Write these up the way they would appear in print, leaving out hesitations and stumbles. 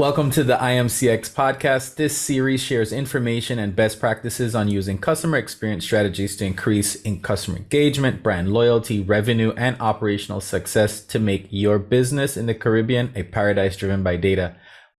Welcome to the IAM CX podcast. This series shares information and best practices on using customer experience strategies to increase in customer engagement, brand loyalty, revenue, and operational success to make your business in the Caribbean a paradise driven by data.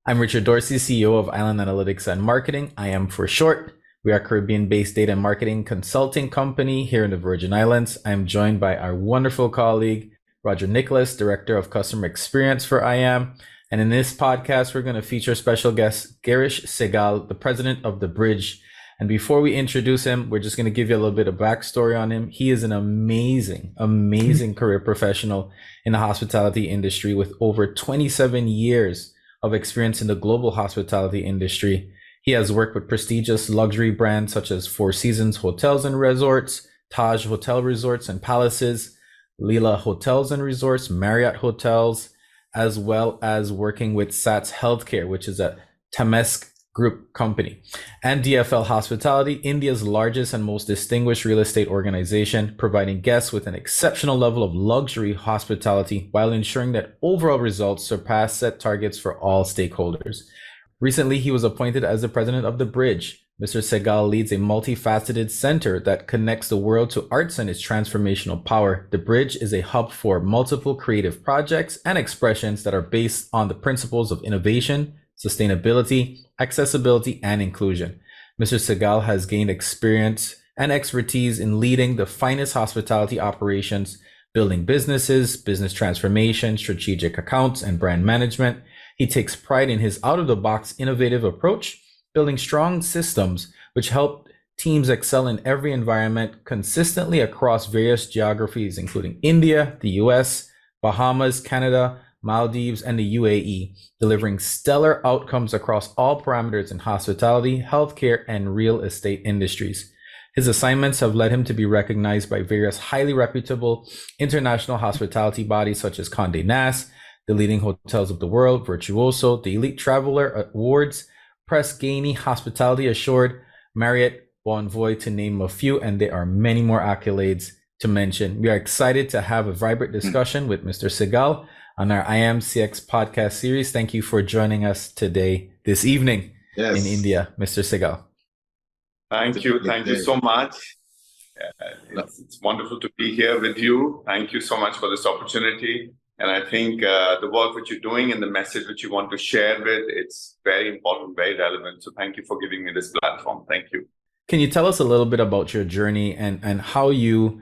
I'm Richard Dorsey, CEO of Island Analytics and Marketing, IAM for short. We are a Caribbean-based data and marketing consulting company here in the Virgin Islands. I'm joined by our wonderful colleague, Roger Nicholas, Director of Customer Experience for IAM. And in this podcast, we're going to feature special guest Girish Sehgal, the President of The Brij. And before we introduce him, we're just going to give you a little bit of backstory on him. He is an amazing career professional in the hospitality industry with over 27 years of experience in the global hospitality industry. He has worked with prestigious luxury brands such as Four Seasons Hotels and Resorts, Taj Hotels Resorts and Palaces, Leela Hotels and Resorts, Marriott Hotels, as well as working with SATS Healthcare, which is a TEMASEK group company, and DLF Hospitality, India's largest and most distinguished real estate organization, providing guests with an exceptional level of luxury hospitality while ensuring that overall results surpass set targets for all stakeholders. Recently, he was appointed as the President of The Brij. Mr. Sehgal leads a multifaceted center that connects the world to arts and its transformational power. The Brij is a hub for multiple creative projects and expressions that are based on the principles of innovation, sustainability, accessibility, and inclusion. Mr. Sehgal has gained experience and expertise in leading the finest hospitality operations, building businesses, business transformation, strategic accounts, and brand management. He takes pride in his out-of-the-box innovative approach, building strong systems which help teams excel in every environment consistently across various geographies, including India, the US, Bahamas, Canada, Maldives, and the UAE, delivering stellar outcomes across all parameters in hospitality, healthcare, and real estate industries. His assignments have led him to be recognized by various highly reputable international hospitality bodies such as Condé Nast, the leading hotels of the world, Virtuoso, the Elite Traveler Awards, Press Ganey, Hospitality Assured, Marriott, Bonvoy, to name a few, and there are many more accolades to mention. We are excited to have a vibrant discussion with Mr. Sehgal on our IAM CX podcast series. Thank you for joining us this evening in India, Mr. Sehgal. Thank you. Thank you so much. It's wonderful to be here with you. Thank you so much for this opportunity. And I think the work that you're doing and the message that you want to share with, it's very important, very relevant. So thank you for giving me this platform. Thank you. Can you tell us a little bit about your journey and how you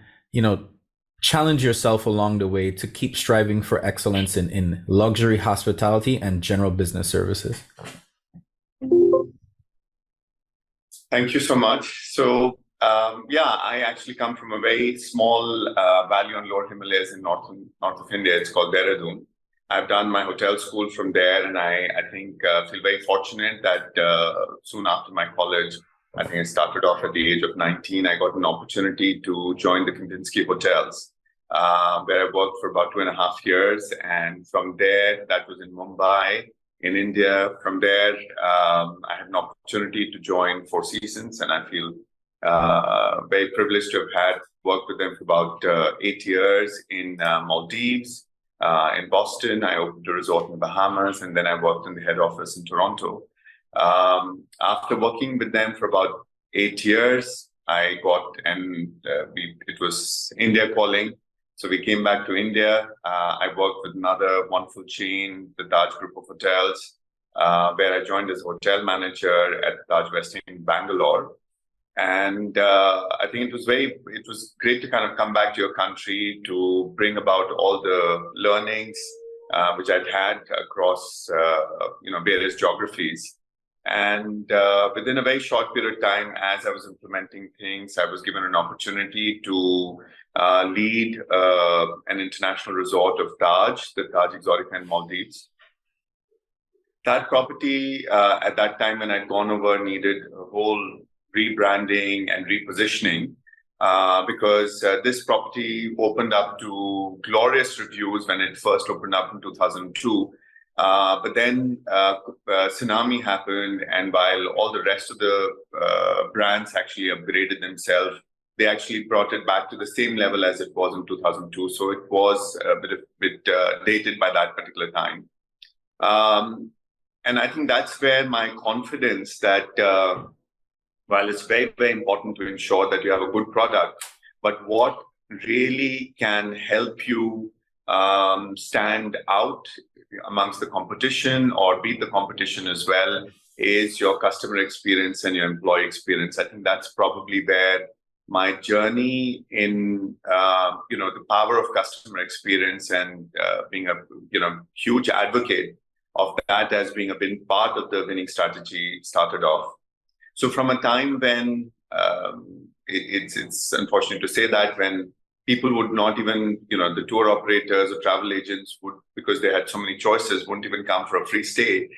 challenge yourself along the way to keep striving for excellence in luxury hospitality and general business services? Thank you so much. So, I actually come from a very small valley on Lower Himalayas in north of India. It's called Dehradun. I've done my hotel school from there, and I think feel very fortunate that soon after my college, I think I started off at the age of 19, I got an opportunity to join the Kempinski Hotels, where I worked for about 2.5 years. And from there, that was in Mumbai, in India. From there, I had an opportunity to join Four Seasons, and I feel very privileged to have worked with them for about 8 years in Maldives. In Boston, I opened a resort in the Bahamas, and then I worked in the head office in Toronto. After working with them for about 8 years, I got, it was India calling. So we came back to India. I worked with another wonderful chain, the Taj Group of Hotels, where I joined as hotel manager at Taj Westin in Bangalore. And I think it was great to kind of come back to your country to bring about all the learnings which I'd had across various geographies. And within a very short period of time, as I was implementing things, I was given an opportunity to lead an international resort of Taj, the Taj Exotica in Maldives. That property at that time when I'd gone over needed a whole rebranding and repositioning because this property opened up to glorious reviews when it first opened up in 2002. But then tsunami happened, and while all the rest of the brands actually upgraded themselves, they actually brought it back to the same level as it was in 2002. So it was a bit dated by that particular time. I think that's where my confidence that while it's very, very important to ensure that you have a good product, but what really can help you stand out amongst the competition or beat the competition as well is your customer experience and your employee experience. I think that's probably where my journey in the power of customer experience and being a huge advocate of that as being a big part of the winning strategy started off. So from a time when it's unfortunate to say that when people would not even, the tour operators or travel agents would, because they had so many choices, wouldn't even come for a free stay.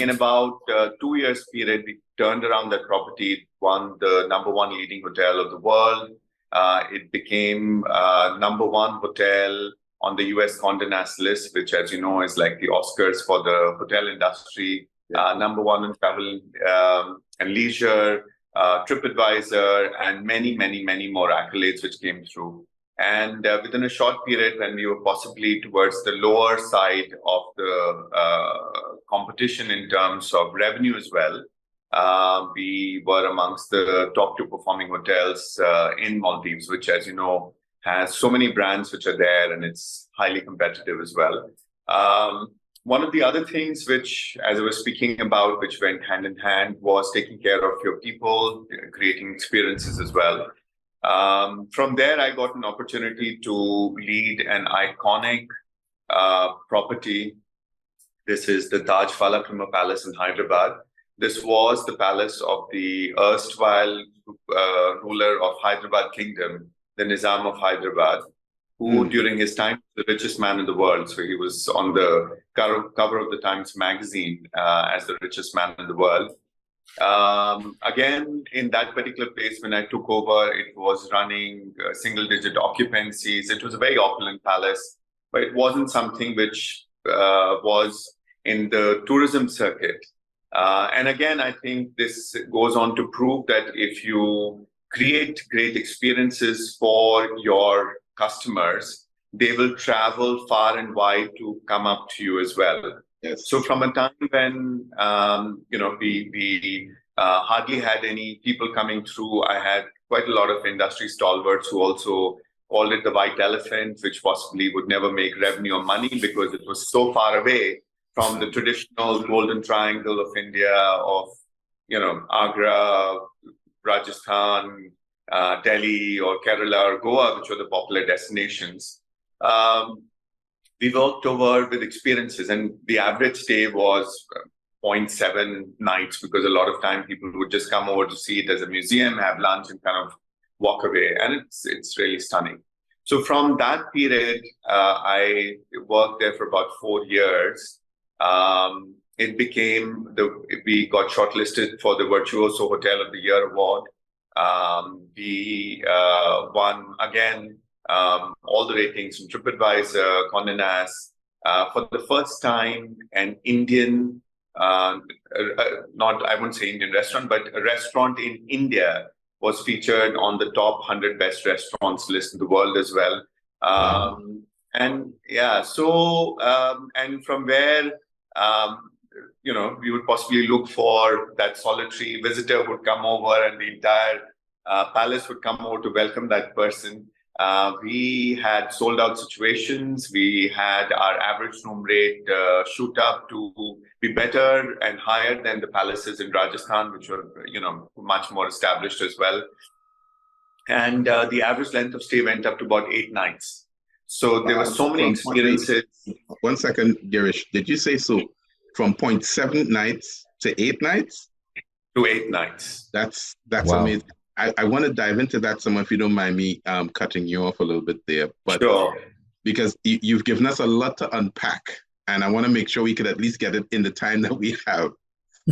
In about 2 years period, we turned around that property, won the #1 leading hotel of the world. It became #1 hotel on the US Condé Nast list, which, as you know, is like the Oscars for the hotel industry. #1 in travel and leisure, TripAdvisor, and many, many, many more accolades which came through. And within a short period, when we were possibly towards the lower side of the competition in terms of revenue as well, we were amongst the top 2 performing hotels in Maldives, which, as you know, has so many brands which are there, and it's highly competitive as well. One of the other things which, as I was speaking about, which went hand in hand, was taking care of your people, creating experiences as well. From there, I got an opportunity to lead an iconic property. This is the Taj Hotels Palace in Hyderabad. This was the palace of the erstwhile ruler of Hyderabad Kingdom, the Nizam of Hyderabad, who during his time was the richest man in the world. So he was on the cover of the Times magazine as the richest man in the world. Again, in that particular place, when I took over, it was running single-digit occupancies. It was a very opulent palace, but it wasn't something which was in the tourism circuit. And again, I think this goes on to prove that if you create great experiences for your customers, they will travel far and wide to come up to you as well. Yes. So from a time when we hardly had any people coming through, I had quite a lot of industry stalwarts who also called it the white elephant, which possibly would never make revenue or money because it was so far away from the traditional golden triangle of India, of Agra, Rajasthan, Delhi, or Kerala, or Goa, which were the popular destinations. We worked over with experiences, and the average stay was 0.7 nights, because a lot of time people would just come over to see it as a museum, have lunch, and kind of walk away. And it's really stunning. So from that period, I worked there for about 4 years. It became we got shortlisted for the Virtuoso Hotel of the Year award. We won again all the ratings from TripAdvisor, Condé Nast. For the first time, an Indian, I wouldn't say Indian restaurant, but a restaurant in India was featured on the top 100 best restaurants list in the world as well. And yeah, so and from where we would possibly look for that solitary visitor who'd come over, and the entire palace would come over to welcome that person. We had sold out situations. We had our average room rate shoot up to be better and higher than the palaces in Rajasthan, which were, much more established as well. And the average length of stay went up to about 8 nights. So there were so many experiences. 1 second, Girish. Did you say so? From 0.7 nights to 8 nights? To 8 nights. That's wow. Amazing. I want to dive into that some, if you don't mind me cutting you off a little bit there. But sure. Because you've given us a lot to unpack, and I want to make sure we could at least get it in the time that we have.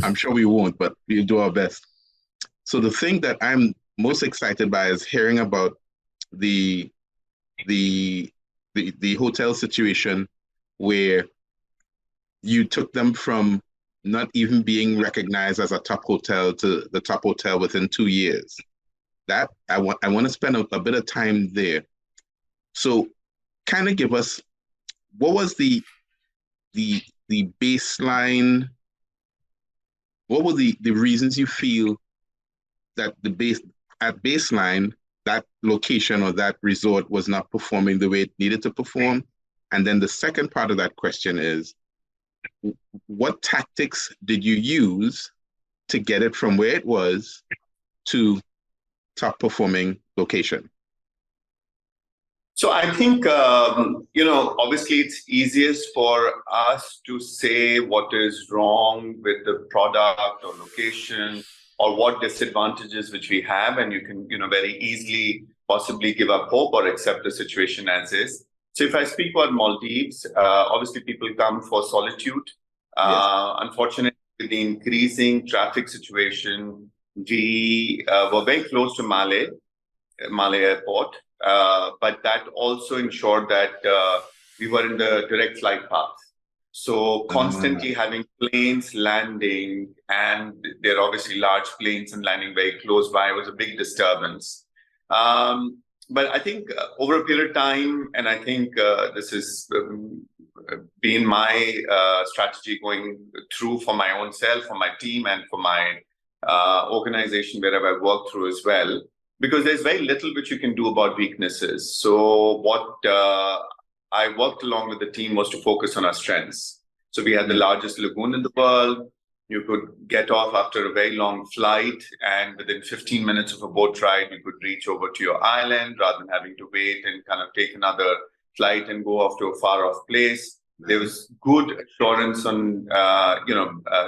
I'm sure we won't, but we'll do our best. So the thing that I'm most excited by is hearing about the hotel situation where you took them from not even being recognized as a top hotel to the top hotel within 2 years. That I want to spend a bit of time there. So kind of give us, what was the baseline what were the reasons you feel that at baseline, that location or that resort was not performing the way it needed to perform? And then the second part of that question is, what tactics did you use to get it from where it was to top performing location? So I think, obviously it's easiest for us to say what is wrong with the product or location or what disadvantages which we have, and you can, very easily possibly give up hope or accept the situation as is. So if I speak about Maldives, obviously people come for solitude. Yes. Unfortunately, with the increasing traffic situation, we were very close to Malé Airport. But that also ensured that we were in the direct flight path. So constantly having planes landing, and there are obviously large planes and landing very close by, was a big disturbance. But I think over a period of time, and I think this has been my strategy going through for my own self, for my team, and for my organization wherever I work through as well, because there's very little which you can do about weaknesses. So what I worked along with the team was to focus on our strengths. So we had the largest lagoon in the world. You could get off after a very long flight, and within 15 minutes of a boat ride, you could reach over to your island rather than having to wait and kind of take another flight and go off to a far off place. There was good assurance on,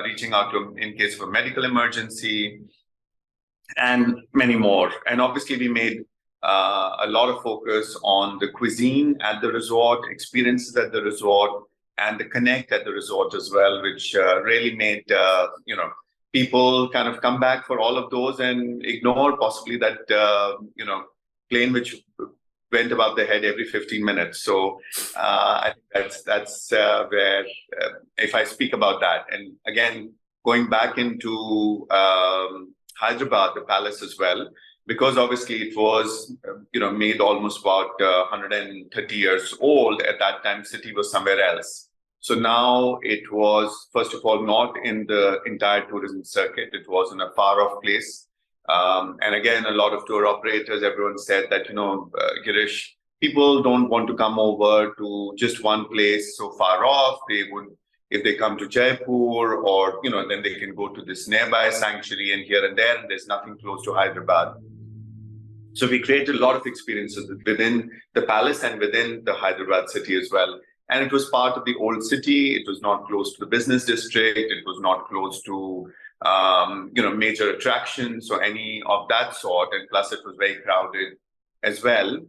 reaching out to in case of a medical emergency, and many more. And obviously we made a lot of focus on the cuisine at the resort, experiences at the resort, and the connect at the resort as well, which really made people kind of come back for all of those and ignore possibly that plane which went above the head every 15 minutes. So I think that's where if I speak about that, and again going back into Hyderabad, the palace as well, because obviously it was, made almost about 130 years old. At that time, city was somewhere else. So now it was, first of all, not in the entire tourism circuit. It was in a far-off place. And again, a lot of tour operators, everyone said that, Girish, people don't want to come over to just one place so far off. They would, if they come to Jaipur or, then they can go to this nearby sanctuary and here and there, and there's nothing close to Hyderabad. So we created a lot of experiences within the palace and within the Hyderabad city as well. And it was part of the old city. It was not close to the business district. It was not close to, major attractions or any of that sort. And plus it was very crowded as well.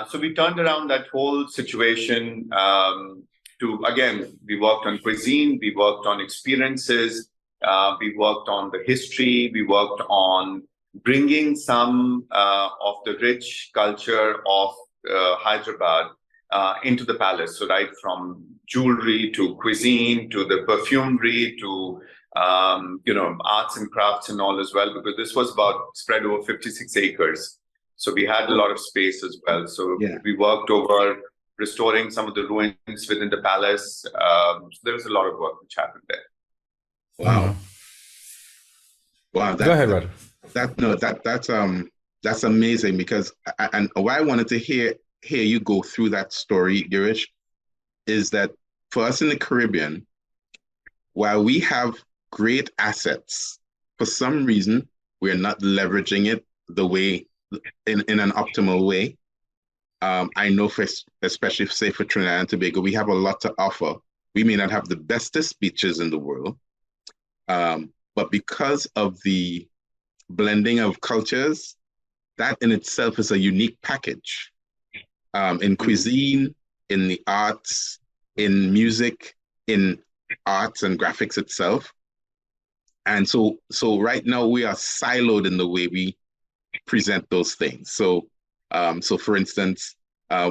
So we turned around that whole situation again, we worked on cuisine, we worked on experiences, we worked on the history, we worked on bringing some of the rich culture of Hyderabad into the palace. So right from jewelry to cuisine to the perfumery to arts and crafts and all as well, because this was about spread over 56 acres. So we had a lot of space as well. So we worked over restoring some of the ruins within the palace. So there was a lot of work which happened there. Wow. Wow. Go ahead, Rod. That's amazing, because and why I wanted to hear you go through that story, Girish, is that for us in the Caribbean, while we have great assets, for some reason we're not leveraging it the way in an optimal way. I know especially say for Trinidad and Tobago, we have a lot to offer. We may not have the bestest beaches in the world, but because of the blending of cultures, that in itself is a unique package. In cuisine, in the arts, in music, in arts and graphics itself. And so right now we are siloed in the way we present those things. So for instance,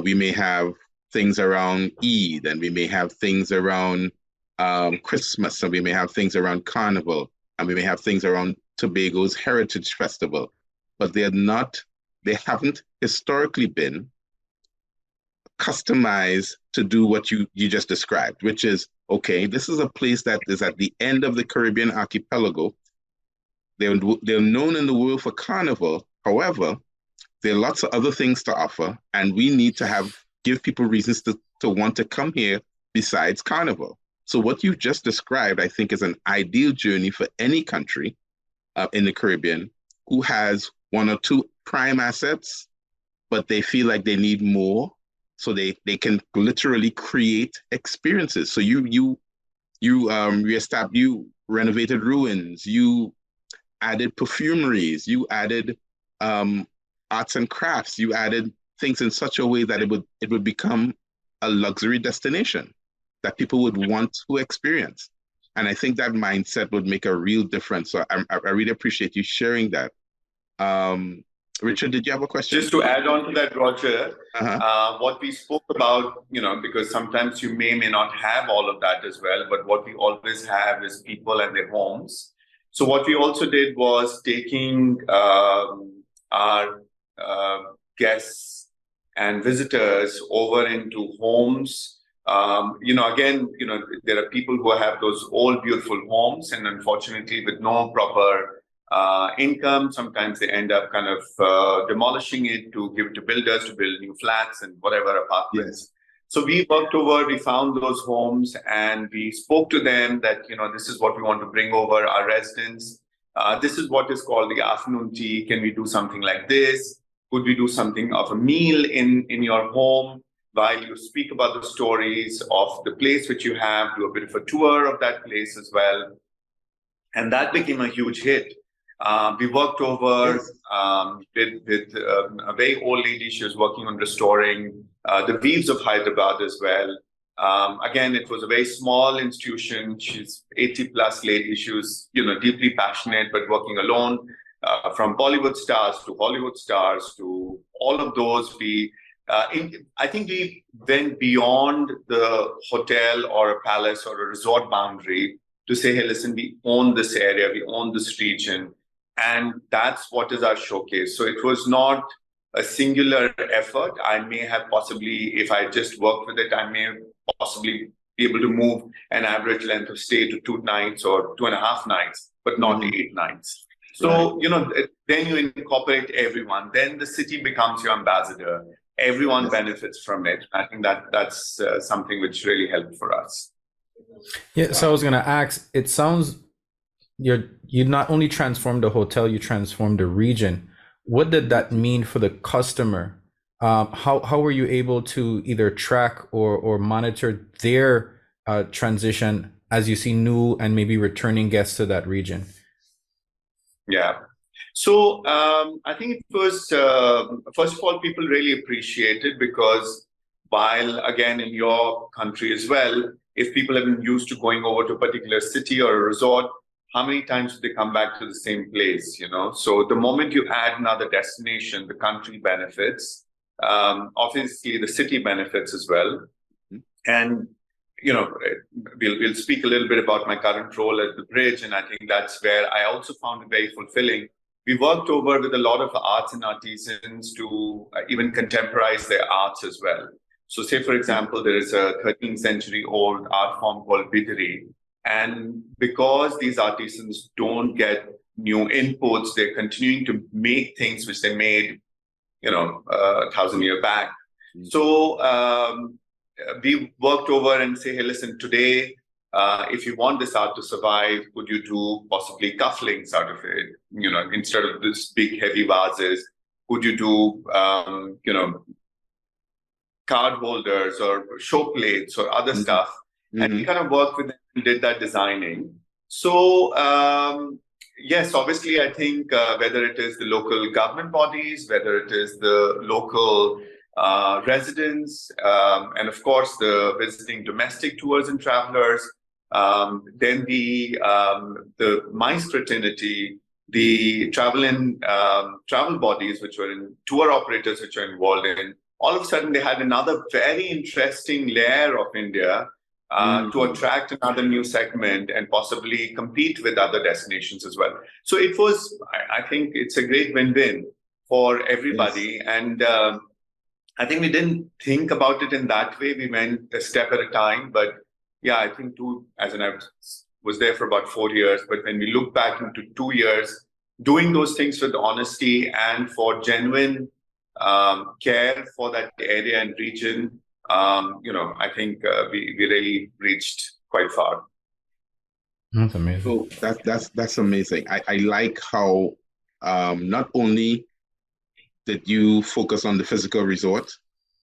we may have things around Eid, and we may have things around Christmas, and we may have things around Carnival, and we may have things around Tobago's Heritage Festival, but they haven't historically been customized to do what you just described, which is okay, this is a place that is at the end of the Caribbean archipelago. They're known in the world for Carnival. However, there are lots of other things to offer, and we need to give people reasons to want to come here besides Carnival. So what you've just described, I think, is an ideal journey for any country in the Caribbean who has one or two prime assets, but they feel like they need more, so they can literally create experiences. So you renovated ruins, you added perfumeries, you added arts and crafts, you added things in such a way that it would become a luxury destination that people would want to experience. And I think that mindset would make a real difference. So I really appreciate you sharing that. Richard, did you have a question? Just to add on to that, Roger, what we spoke about, because sometimes you may not have all of that as well, but what we always have is people and their homes. So what we also did was taking our guests and visitors over into homes. Again, there are people who have those old, beautiful homes, and unfortunately, with no proper income, sometimes they end up kind of demolishing it to give it to builders to build new flats and whatever apartments. Yes. So we found those homes, and we spoke to them that, this is what we want to bring over our residents. This is what is called the afternoon tea. Can we do something like this? Could we do something of a meal in your home while you speak about the stories of the place which you have, do a bit of a tour of that place as well. And that became a huge hit. We worked over with a very old lady. She was working on restoring the weaves of Hyderabad as well. Again, it was a very small institution. She's 80 plus lady. She was, deeply passionate, but working alone. From Bollywood stars to Hollywood stars to all of those, I think we went beyond the hotel or a palace or a resort boundary to say, hey, listen, we own this area, we own this region, and that's what is our showcase. So it was not a singular effort. I may have possibly, if I just worked with it, I may possibly be able to move an average length of stay to 2 nights or 2.5 nights, but not 8 nights. So, then you incorporate everyone. Then the city becomes your ambassador. Everyone benefits from it. I think that's something which really helped for us. Yeah, so I was going to ask, it sounds you not only transformed the hotel, you transformed the region. What did that mean for the customer? How were you able to either track or monitor their transition as you see new and maybe returning guests to that region? Yeah. So I think it was, first of all, people really appreciate it because while, again, in your country as well, if people have been used to going over to a particular city or a resort, how many times do they come back to the same place, So the moment you add another destination, the country benefits. Obviously, the city benefits as well. And we'll speak a little bit about my current role at the Brij, and I think that's where I also found it very fulfilling. We worked over with a lot of arts and artisans to even contemporize their arts as well. So say, for example, there is a 13th century old art form called Bidri. And because these artisans don't get new inputs, they're continuing to make things which they made, 1,000 years back. So we worked over and say, hey, listen, today, if you want this art to survive, could you do possibly cufflinks out of it? Instead of this big heavy vases, could you do, card holders or show plates or other stuff? And we kind of worked with them and did that designing. So yes, obviously, I think whether it is the local government bodies, whether it is the local residents, and of course the visiting domestic tours and travelers, then the MICE fraternity, the travel bodies which were in tour operators which are involved in, all of a sudden they had another very interesting layer of India to attract another new segment and possibly compete with other destinations as well. So it was, I think it's a great win-win for everybody. Yes. And I think we didn't think about it in that way. We went a step at a time, but yeah, I think I was there for about 4 years, but when we look back into 2 years, doing those things with honesty and for genuine care for that area and region, I think we really reached quite far. That's amazing. So that's amazing. I like how not only did you focus on the physical resort,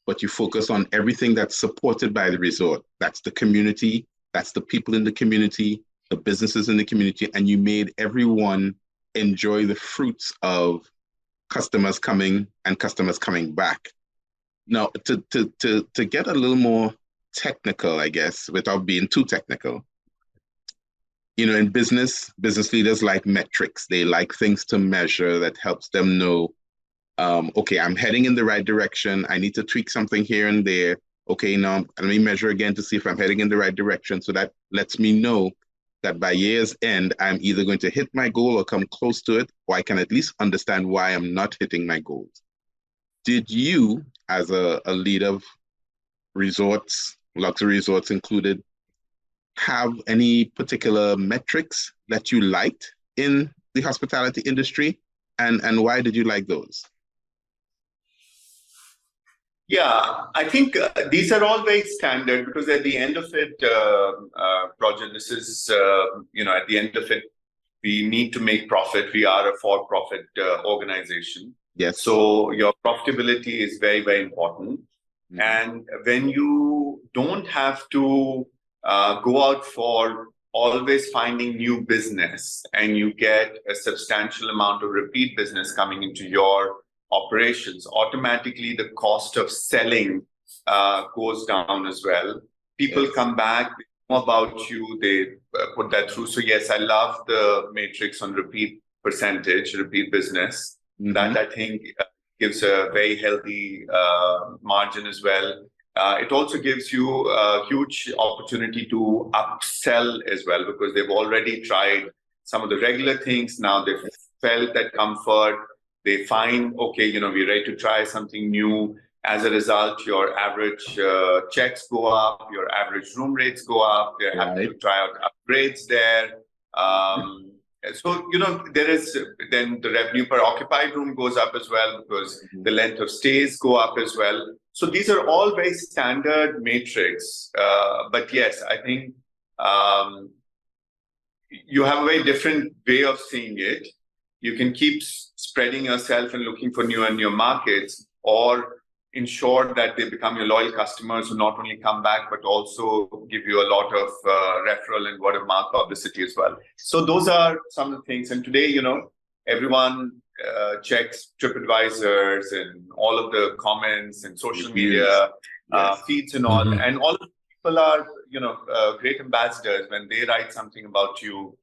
but you focus on everything that's supported by the resort. That's the community, that's the people in the community, the businesses in the community, and you made everyone enjoy the fruits of customers coming and customers coming back. Now, to get a little more technical, I guess, without being too technical, in business leaders like metrics. They like things to measure that helps them know, okay, I'm heading in the right direction. I need to tweak something here and there. Okay, now let me measure again to see if I'm heading in the right direction. So that lets me know that by year's end, I'm either going to hit my goal or come close to it, or I can at least understand why I'm not hitting my goals. Did you, as a leader of resorts, luxury resorts included, have any particular metrics that you liked in the hospitality industry, and why did you like those? Yeah, I think these are all very standard because at the end of it, Roger, this is, at the end of it, we need to make profit. We are a for-profit organization. Yes. So your profitability is very, very important. Mm-hmm. And when you don't have to go out for always finding new business and you get a substantial amount of repeat business coming into your operations, automatically the cost of selling goes down as well. People yes. come back, they know about you, they put that through. So yes, I love the matrix on repeat percentage, repeat business. Mm-hmm. That I think gives a very healthy margin as well. It also gives you a huge opportunity to upsell as well because they've already tried some of the regular things. Now they've felt that comfort. They find, okay, we're ready to try something new. As a result, your average checks go up, your average room rates go up. They're happy to try out upgrades there. So, there is then the revenue per occupied room goes up as well because the length of stays go up as well. So these are all very standard matrix. But yes, I think you have a very different way of seeing it. You can keep spreading yourself and looking for new and new markets, or ensure that they become your loyal customers who not only come back, but also give you a lot of referral and word of mouth publicity as well. So those are some of the things. And today, everyone checks TripAdvisors and all of the comments and social media feeds and all. Mm-hmm. And all of the people are, great ambassadors when they write something about you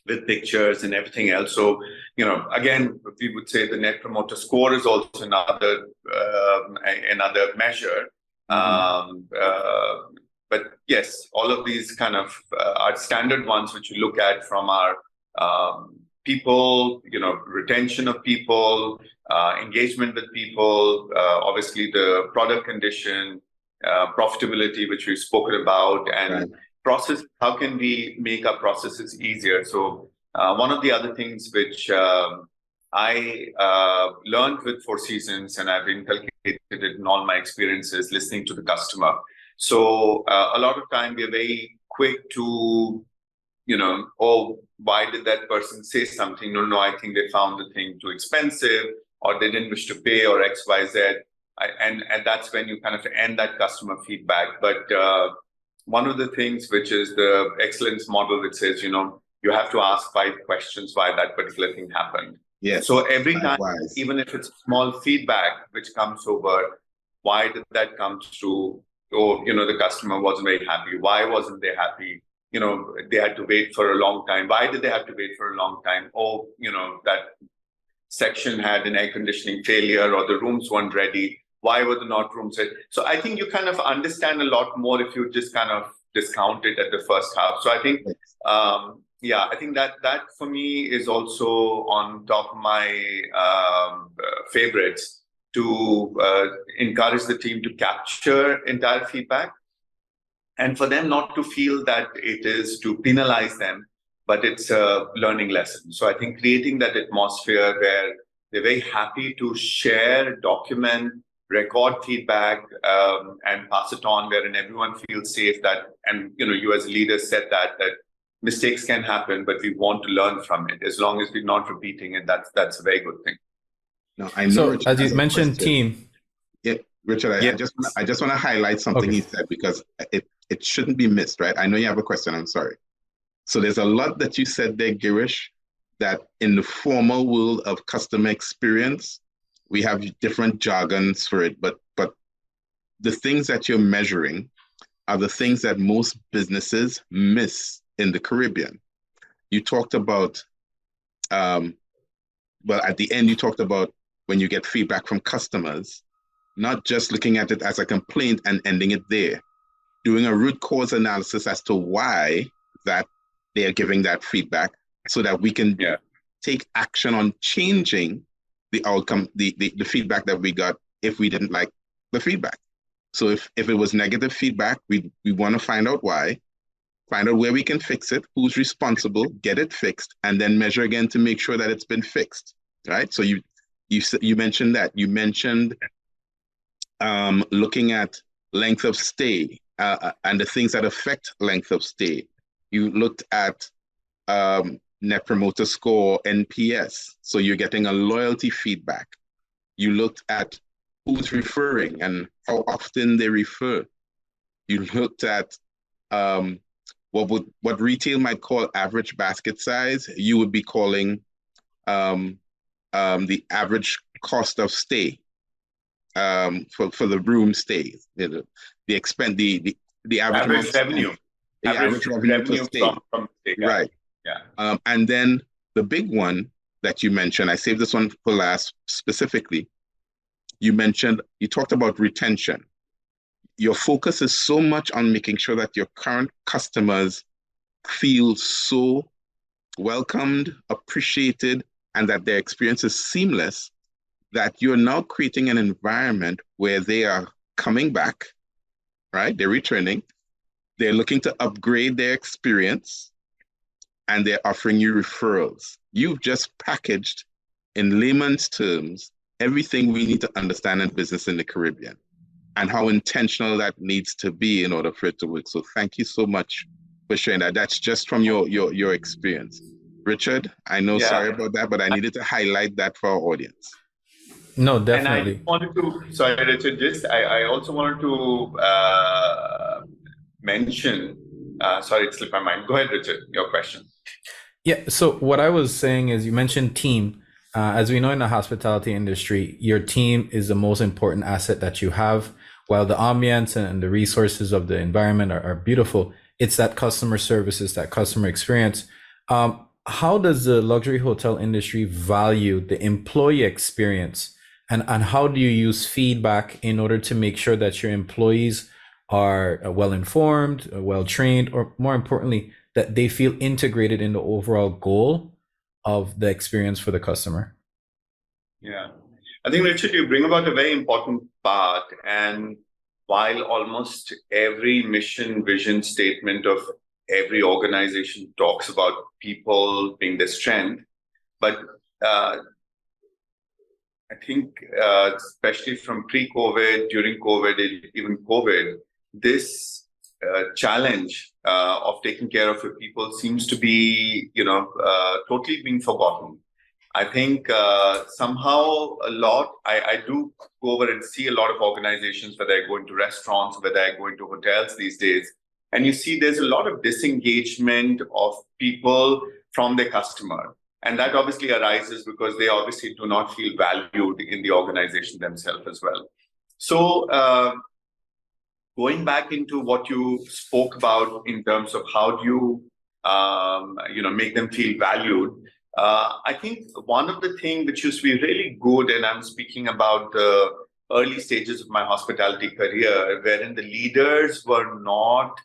with pictures and everything else. So, again, we would say the Net Promoter Score is also another measure. Mm-hmm. But yes, all of these kind of are standard ones which you look at from our people, retention of people, engagement with people, obviously the product condition, profitability, which we've spoken about, and process, how can we make our processes easier? So one of the other things which I learned with Four Seasons, and I've inculcated it in all my experiences, listening to the customer. So a lot of time we are very quick to, why did that person say something? No, I think they found the thing too expensive, or they didn't wish to pay, or X, Y, Z. And that's when you kind of end that customer feedback. But one of the things which is the excellence model that says, you have to ask 5 questions why that particular thing happened. Yes. So every time, even if it's small feedback which comes over, why did that come through? Or, the customer wasn't very happy. Why wasn't they happy? They had to wait for a long time. Why did they have to wait for a long time? Oh, that section had an air conditioning failure, or the rooms weren't ready. Why were the not rooms ready? So I think you kind of understand a lot more if you just kind of discount it at the first half. So I think, I think that for me is also on top of my favorites, to encourage the team to capture entire feedback and for them not to feel that it is to penalize them, but it's a learning lesson. So I think creating that atmosphere where they're very happy to share, document, record feedback, and pass it on, wherein everyone feels safe that, and you as a leader said that mistakes can happen, but we want to learn from it. As long as we're not repeating it, that's a very good thing. Now, I know So Richard as has you a mentioned, question. team. Yeah, Richard, I just want to highlight something Okay. he said, because it shouldn't be missed, right? I know you have a question. I'm sorry. So there's a lot that you said there, Girish, that in the formal world of customer experience, we have different jargons for it, but the things that you're measuring are the things that most businesses miss in the Caribbean. You talked about, well, at the end, you talked about when you get feedback from customers, not just looking at it as a complaint and ending it there, doing a root cause analysis as to why that they are giving that feedback, so that we can take action on changing the outcome, the feedback that we got if we didn't like the feedback. So if it was negative feedback, we want to find out why, find out where we can fix it, who's responsible, get it fixed, and then measure again to make sure that it's been fixed, right? So you mentioned that. You mentioned looking at length of stay and the things that affect length of stay. You looked at Net Promoter Score, NPS, so you're getting a loyalty feedback. You looked at who's referring and how often they refer. You looked at what retail might call average basket size. You would be calling the average cost of stay for the room stay. The expense, the average revenue. The average revenue per stay. From stay. Right. Yeah. And then the big one that you mentioned, I saved this one for last specifically. You talked about retention. Your focus is so much on making sure that your current customers feel so welcomed, appreciated, and that their experience is seamless, that you're now creating an environment where they are coming back, right? They're returning. They're looking to upgrade their experience, and they're offering you referrals. You've just packaged, in layman's terms, everything we need to understand in business in the Caribbean and how intentional that needs to be in order for it to work. So thank you so much for sharing that. That's just from your experience. Richard, I know, sorry about that, but I needed to highlight that for our audience. No, definitely. And I wanted to, sorry, Richard, I also wanted to mention, sorry, it slipped my mind. Go ahead, Richard, your question. Yeah, so what I was saying is, you mentioned team. As we know, in the hospitality industry, your team is the most important asset that you have. While the ambience and the resources of the environment are beautiful, it's that customer service, it's that customer experience. How does the luxury hotel industry value the employee experience? And how do you use feedback in order to make sure that your employees are well-informed, well-trained, or more importantly, that they feel integrated in the overall goal of the experience for the customer? Yeah, I think, Richard, you bring about a very important part. And while almost every mission, vision statement of every organization talks about people being their strength, but I think, especially from pre-COVID, during COVID, even COVID, this challenge of taking care of your people seems to be, totally being forgotten. I think somehow I do go over and see a lot of organizations, whether I go into restaurants, whether I go into hotels these days, and you see there's a lot of disengagement of people from their customer. And that obviously arises because they obviously do not feel valued in the organization themselves as well. So going back into what you spoke about in terms of how do you, make them feel valued, I think one of the things which used to be really good, and I'm speaking about the early stages of my hospitality career, wherein the leaders were not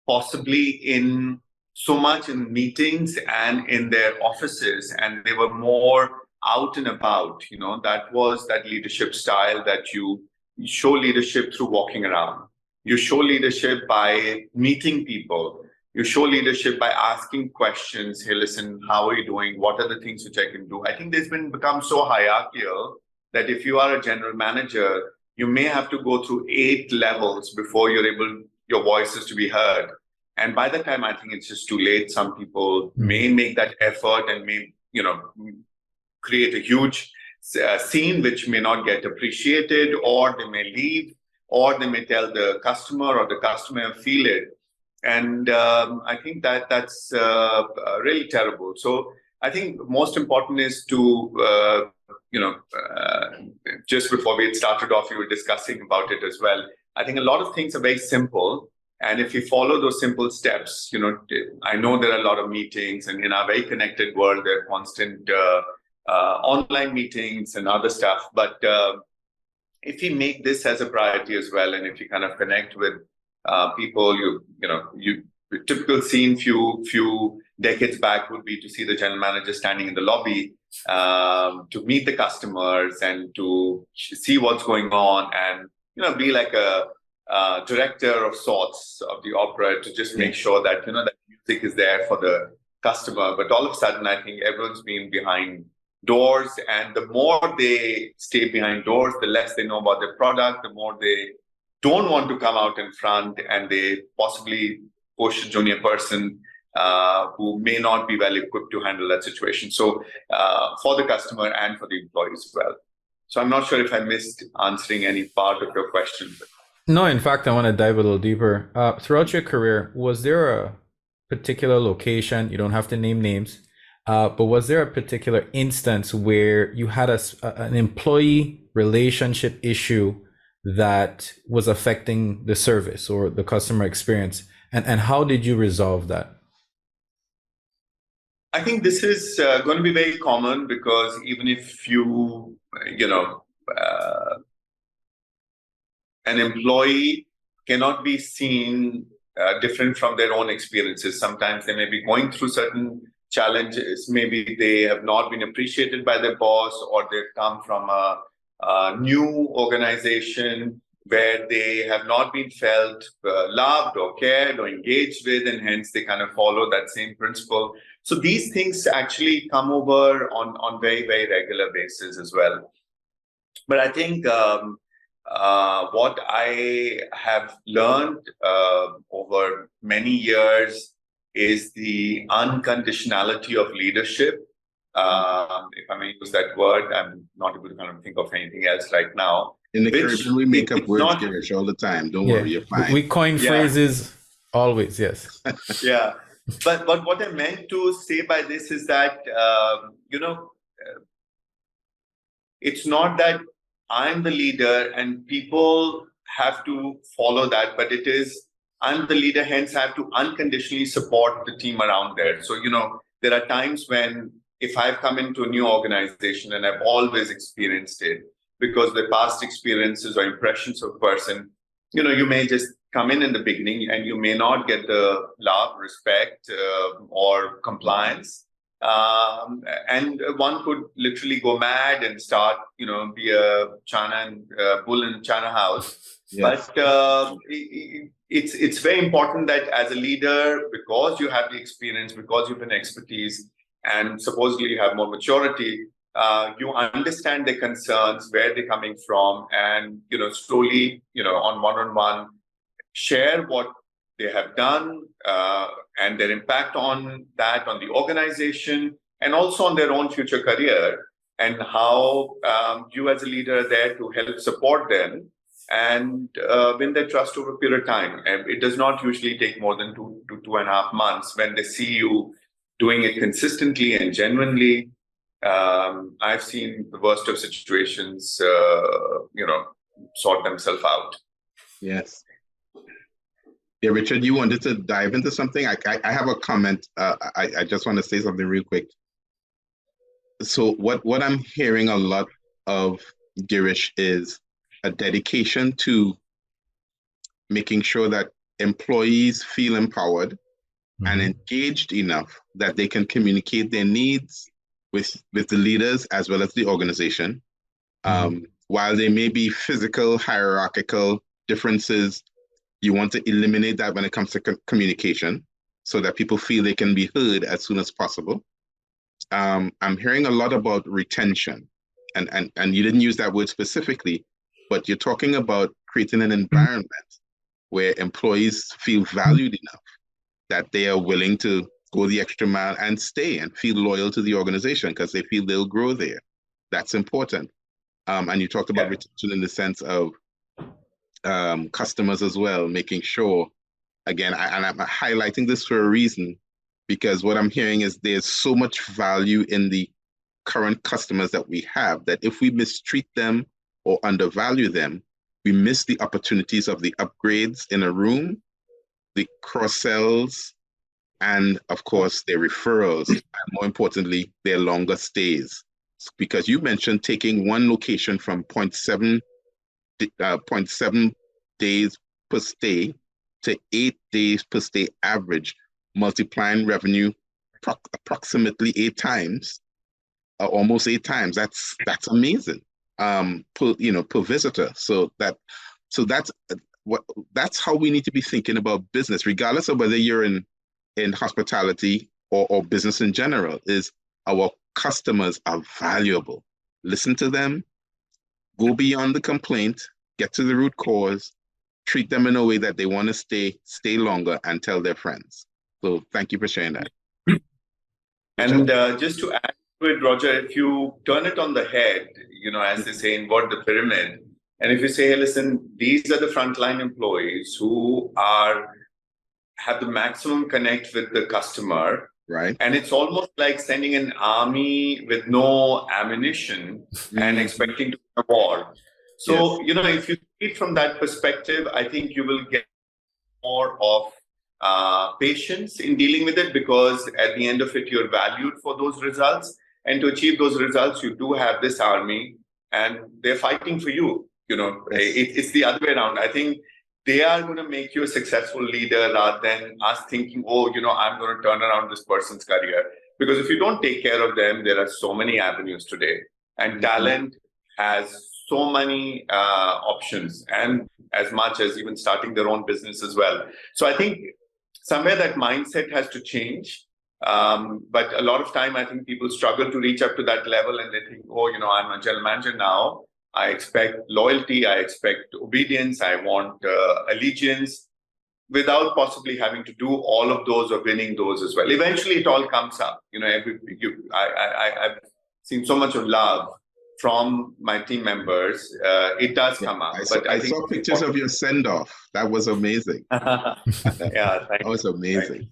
possibly in so much in meetings and in their offices, and they were more out and about. That was that leadership style that you show leadership through walking around. You show leadership by meeting people. You show leadership by asking questions. Hey, listen, how are you doing? What are the things which I can do? I think there's become so hierarchical that if you are a general manager, you may have to go through 8 levels before your voice is to be heard. And by the time, I think it's just too late. Some people may make that effort and may, create a huge scene which may not get appreciated, or they may leave, or they may tell the customer, or the customer feel it. And I think that's really terrible. So I think most important is to, just before we had started off, we were discussing about it as well. I think a lot of things are very simple. And if we follow those simple steps, I know there are a lot of meetings, and in our very connected world, there are constant online meetings and other stuff. But if we make this as a priority as well, and if you kind of connect with people, typical scene few decades back would be to see the general manager standing in the lobby to meet the customers and to see what's going on, and be like a director of sorts of the opera to just make sure that that music is there for the customer. But all of a sudden, I think everyone's been behind doors, and the more they stay behind doors, the less they know about their product, the more they don't want to come out in front, and they possibly push a junior person who may not be well equipped to handle that situation. So for the customer and for the employees as well. So I'm not sure if I missed answering any part of your question. No, in fact, I want to dive a little deeper. Throughout your career, was there a particular location, you don't have to name names, but was there a particular instance where you had an employee relationship issue that was affecting the service or the customer experience? And how did you resolve that? I think this is going to be very common, because even if an employee cannot be seen different from their own experiences. Sometimes they may be going through certain challenges. Maybe they have not been appreciated by their boss, or they've come from a new organization where they have not been felt loved or cared or engaged with, and hence they kind of follow that same principle. So these things actually come over on very, very regular basis as well. But I think what I have learned over many years is the unconditionality of leadership. If I may use that word, I'm not able to kind of think of anything else right now. In the Caribbean, we make up words, Girish, all the time. Don't worry, you're fine. We coin phrases always, yes. Yeah. But what I meant to say by this is that, it's not that I'm the leader and people have to follow that, but it is, I'm the leader, hence I have to unconditionally support the team around there. So, there are times when if I've come into a new organization, and I've always experienced it, because the past experiences or impressions of a person, you may just come in the beginning and you may not get the love, respect, or compliance. And one could literally go mad and start, be a bull in China house. Yes. But it's very important that as a leader, because you have the experience, because you have an expertise, and supposedly you have more maturity, you understand their concerns, where they're coming from, and slowly, on one-on-one, share what they have done and their impact on that, on the organization, and also on their own future career, and how you as a leader are there to help support them and win their trust over a period of time. And it does not usually take more than 2 to 2.5 months when they see you doing it consistently and genuinely. I've seen the worst of situations, sort themselves out. Yes. Yeah, Richard, you wanted to dive into something? I have a comment. I just want to say something real quick. So what I'm hearing a lot of, Girish, is a dedication to making sure that employees feel empowered and engaged enough that they can communicate their needs with the leaders as well as the organization. while there may be physical, hierarchical differences, you want to eliminate that when it comes to communication so that people feel they can be heard as soon as possible. I'm hearing a lot about retention, and you didn't use that word specifically, but you're talking about creating an environment where employees feel valued enough that they are willing to go the extra mile and stay and feel loyal to the organization because they feel they'll grow there. That's important. And you talked about retention in the sense of customers as well, making sure, again, and I'm highlighting this for a reason, because what I'm hearing is there's so much value in the current customers that we have that if we mistreat them or undervalue them, we miss the opportunities of the upgrades in a room, the cross-sells, and of course, their referrals, and more importantly, their longer stays. Because you mentioned taking one location from 0.7 days per stay to 8 days per stay average, multiplying revenue approximately 8 times, almost 8 times. That's amazing. Per visitor. So that's how we need to be thinking about business, regardless of whether you're in hospitality or business in general. Is our customers are valuable. Listen to them, go beyond the complaint, get to the root cause, treat them in a way that they want to stay longer, and tell their friends. So thank you for sharing that. And just to add to it, Roger, if you turn it on the head, as they say, invert the pyramid, and if you say, hey, listen, these are the frontline employees who have the maximum connect with the customer, right? And it's almost like sending an army with no ammunition and expecting to win a war. So, if you see it from that perspective, I think you will get more of patience in dealing with it, because at the end of it, you're valued for those results. And to achieve those results, you do have this army and they're fighting for you. It's the other way around. I think they are going to make you a successful leader rather than us thinking, I'm going to turn around this person's career. Because if you don't take care of them, there are so many avenues today. And talent has so many options, and as much as even starting their own business as well. So I think somewhere that mindset has to change. But a lot of time, I think people struggle to reach up to that level, and they think, I'm a general manager now. I expect loyalty, I expect obedience, I want allegiance, without possibly having to do all of those or winning those as well. Eventually, it all comes up. I've seen so much of love from my team members. It does come up. I saw pictures of your send-off. That was amazing. That was amazing.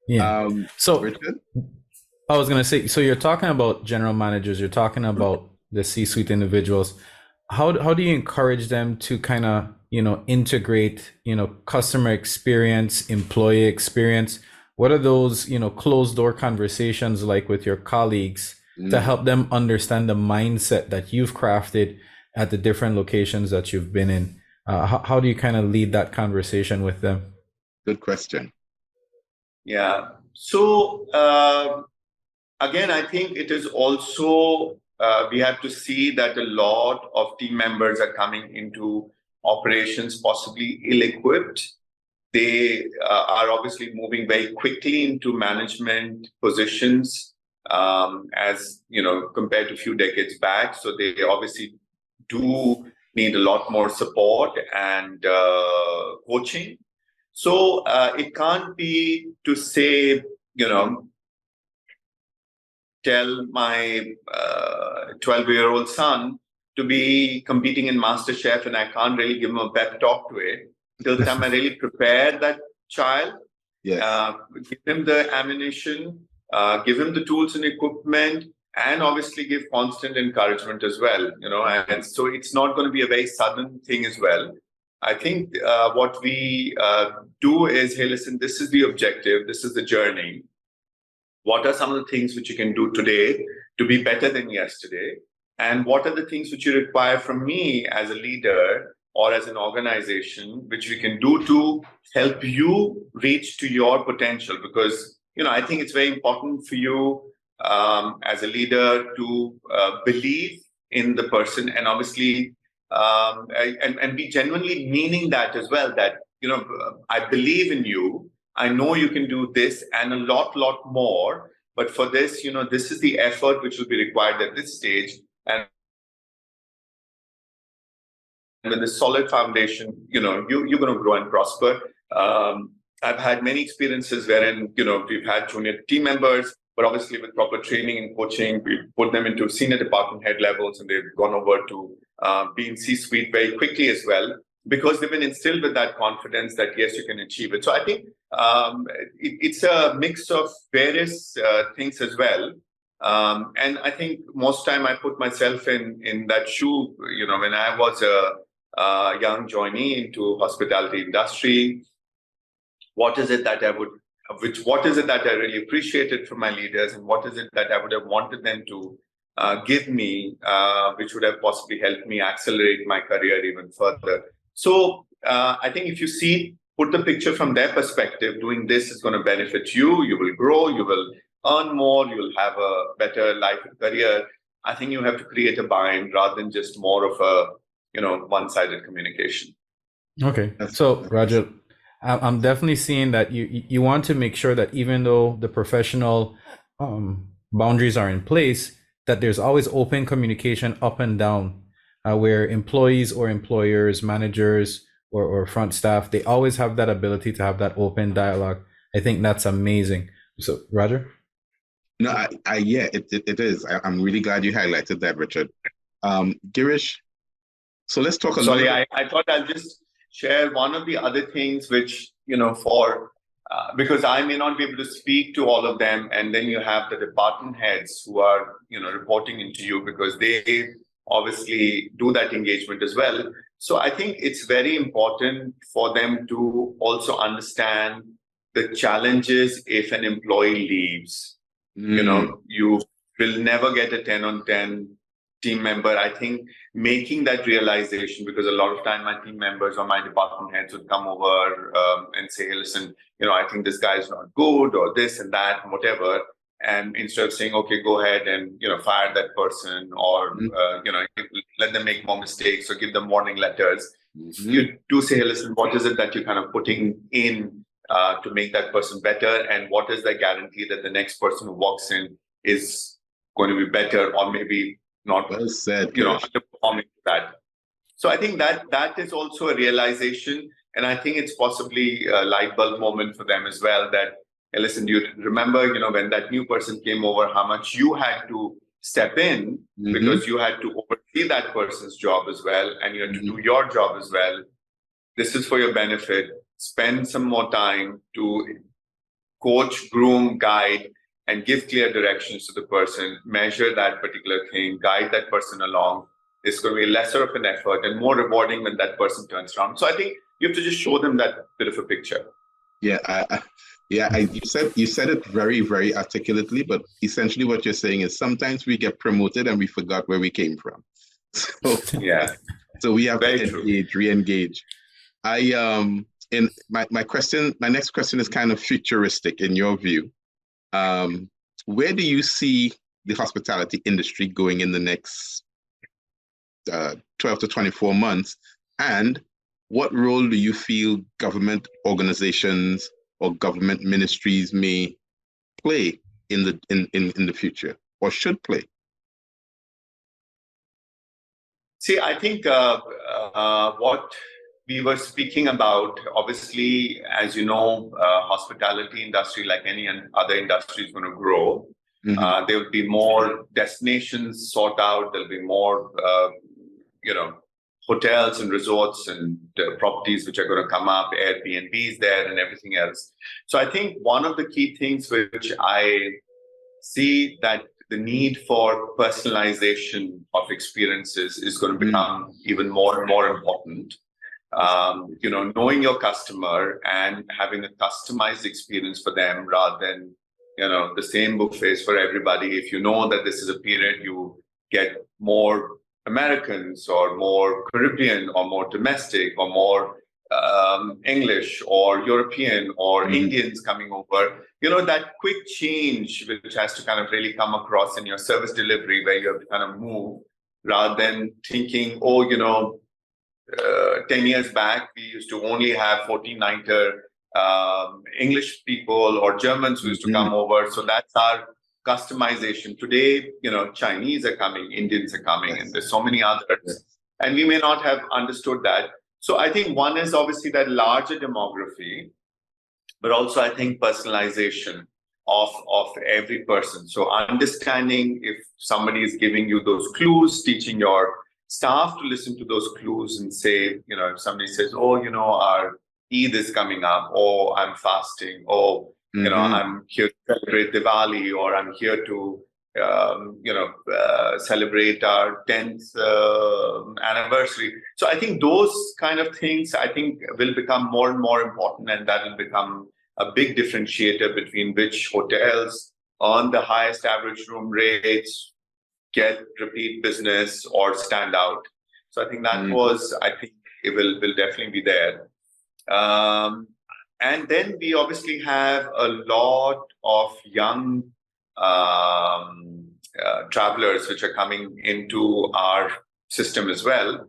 Yeah. So Richard? I was going to say, so you're talking about general managers, you're talking about the C-suite individuals. How do you encourage them to kind of, integrate, customer experience, employee experience? What are those, closed door conversations like with your colleagues to help them understand the mindset that you've crafted at the different locations that you've been in? How do you kind of lead that conversation with them? Good question. Yeah. So, again, I think it is also, we have to see that a lot of team members are coming into operations possibly ill-equipped. They are obviously moving very quickly into management positions, as compared to a few decades back. So they obviously do need a lot more support and coaching. So it can't be to say, tell my 12-year-old son to be competing in MasterChef, and I can't really give him a pep talk to it. Till the time I really prepare that child, give him the ammunition, give him the tools and equipment, and obviously give constant encouragement as well. And so it's not going to be a very sudden thing as well. I think what we do is, hey, listen, this is the objective, this is the journey. What are some of the things which you can do today to be better than yesterday? And what are the things which you require from me as a leader or as an organization, which we can do to help you reach to your potential? Because, I think it's very important for you as a leader to believe in the person, and obviously, and be genuinely meaning that as well, that, I believe in you. I know you can do this and a lot more. But for this, this is the effort which will be required at this stage. And with a solid foundation, you're going to grow and prosper. I've had many experiences wherein, we've had junior team members, but obviously with proper training and coaching, we put them into senior department head levels, and they've gone over to be in C-suite very quickly as well, because they've been instilled with that confidence that, yes, you can achieve it. So I think it's a mix of various things as well. And I think most time I put myself in that shoe, when I was a young joinee into hospitality industry, what is it that I really appreciated from my leaders, and what is it that I would have wanted them to give me, which would have possibly helped me accelerate my career even further. So I think if you put the picture from their perspective, doing this is going to benefit you. You will grow, you will earn more, you will have a better life and career. I think you have to create a buy-in rather than just more of a, one-sided communication. Okay. So Raja, I'm definitely seeing that you want to make sure that even though the professional boundaries are in place, that there's always open communication up and down, where employees or employers, managers or front staff, they always have that ability to have that open dialogue. I think that's amazing. So Roger? No, yeah, it is. I'm really glad you highlighted that, Richard. Girish, so let's talk a little bit. I thought I'll just share one of the other things which, because I may not be able to speak to all of them, and then you have the department heads who are, reporting into you, because they obviously do that engagement as well. So I think it's very important for them to also understand the challenges if an employee leaves. You will never get a 10 on 10 team member. I think making that realization, because a lot of time my team members or my department heads would come over and say, hey, listen, I think this guy is not good, or this and that, and whatever. And instead of saying, okay, go ahead and, fire that person, or, let them make more mistakes, or give them warning letters, you do say, hey, listen, what is it that you're kind of putting in to make that person better? And what is the guarantee that the next person who walks in is going to be better, or maybe not, well said, underperforming that. So I think that is also a realization, and I think it's possibly a light bulb moment for them as well, that, hey, listen, do you remember, when that new person came over, how much you had to step in, because you had to oversee that person's job as well, and you had to do your job as well. This is for your benefit. Spend some more time to coach, groom, guide, and give clear directions to the person, measure that particular thing, guide that person along. It's going to be lesser of an effort and more rewarding when that person turns around. So I think you have to just show them that bit of a picture. Yeah, you said it very, very articulately, but essentially what you're saying is sometimes we get promoted and we forgot where we came from. So yeah, so we have very to re-engage. In my next question is kind of futuristic in your view. Where do you see the hospitality industry going in the next 12 to 24 months? And what role do you feel government organizations or government ministries may play in the future, or should play? See, I think what we were speaking about, obviously, as you know, hospitality industry, like any other industry, is going to grow. There will be more destinations sought out. There'll be more, hotels and resorts and properties which are going to come up, Airbnbs there and everything else. So I think one of the key things which I see, that the need for personalization of experiences is going to become even more and more important. Knowing your customer and having a customized experience for them rather than, the same buffets for everybody. If you know that this is a period you get more Americans or more Caribbean or more domestic or more English or European or Indians coming over, that quick change which has to kind of really come across in your service delivery, where you have to kind of move rather than thinking, 10 years back, we used to only have 14-nighter English people or Germans who used to come over. So that's our customization. Today, Chinese are coming, Indians are coming, and there's so many others. And we may not have understood that. So I think one is obviously that larger demography, but also I think personalization of every person. So understanding if somebody is giving you those clues, teaching your staff to listen to those clues and say, if somebody says, our Eid is coming up, or I'm fasting, or, I'm here to celebrate Diwali, or I'm here to, celebrate our 10th anniversary. So I think those kind of things, will become more and more important, and that will become a big differentiator between which hotels earn the highest average room rates, get repeat business, or stand out. So I think that it will definitely be there. And then we obviously have a lot of young travelers which are coming into our system as well,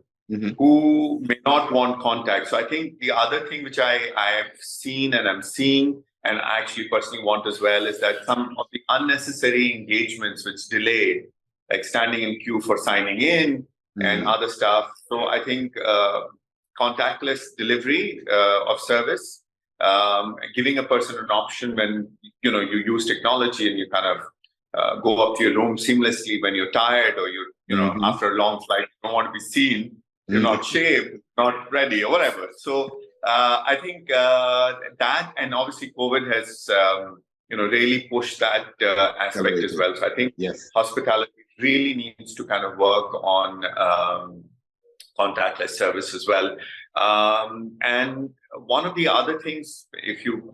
who may not want contact. So I think the other thing which I have seen and I'm seeing, and I actually personally want as well, is that some of the unnecessary engagements which delay, like standing in queue for signing in and other stuff. So I think contactless delivery of service, giving a person an option when you use technology and you kind of go up to your room seamlessly when you're tired, or after a long flight, you don't want to be seen, you're not shaved, not ready, or whatever. So I think that, and obviously COVID has really pushed that aspect as well. So I think hospitality really needs to kind of work on contactless service as well. And one of the other things,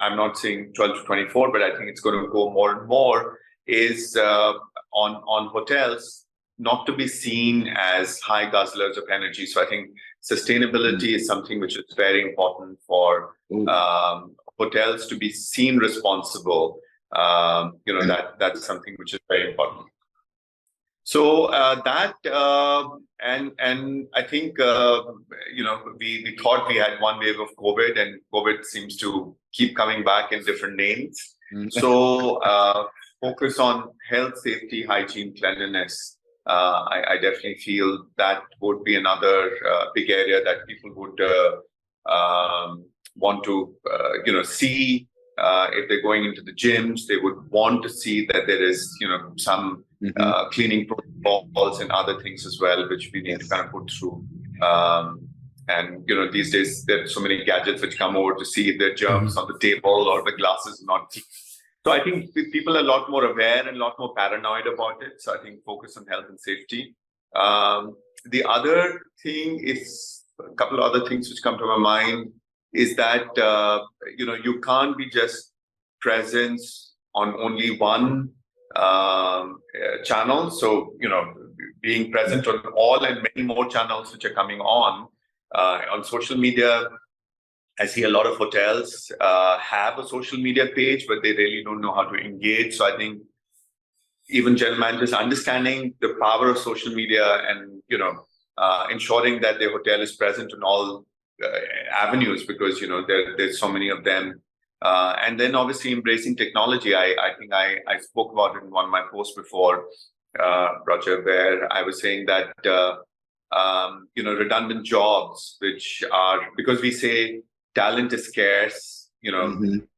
I'm not saying 12 to 24, but I think it's going to go more and more, is on hotels not to be seen as high guzzlers of energy. So I think sustainability is something which is very important for hotels to be seen responsible. That's something which is very important. So that and I think we thought we had one wave of COVID, and COVID seems to keep coming back in different names. So focus on health, safety, hygiene, cleanliness. I definitely feel that would be another big area that people would want to see. If they're going into the gyms, they would want to see that there is some cleaning protocols and other things as well, which we need to kind of put through. And these days there's so many gadgets which come over to see if there are germs on the table or the glasses not clean. So I think people are a lot more aware and a lot more paranoid about it. So I think focus on health and safety. The other thing is, a couple of other things which come to my mind, is that you can't be just presence on only one channel. So being present on all and many more channels which are coming on social media. I see a lot of hotels have a social media page, but they really don't know how to engage. So I think even general managers understanding the power of social media and ensuring that their hotel is present on all avenues, because there's so many of them, and then obviously embracing technology. I think I spoke about it in one of my posts before, Roger, where I was saying that redundant jobs, which are, because we say talent is scarce,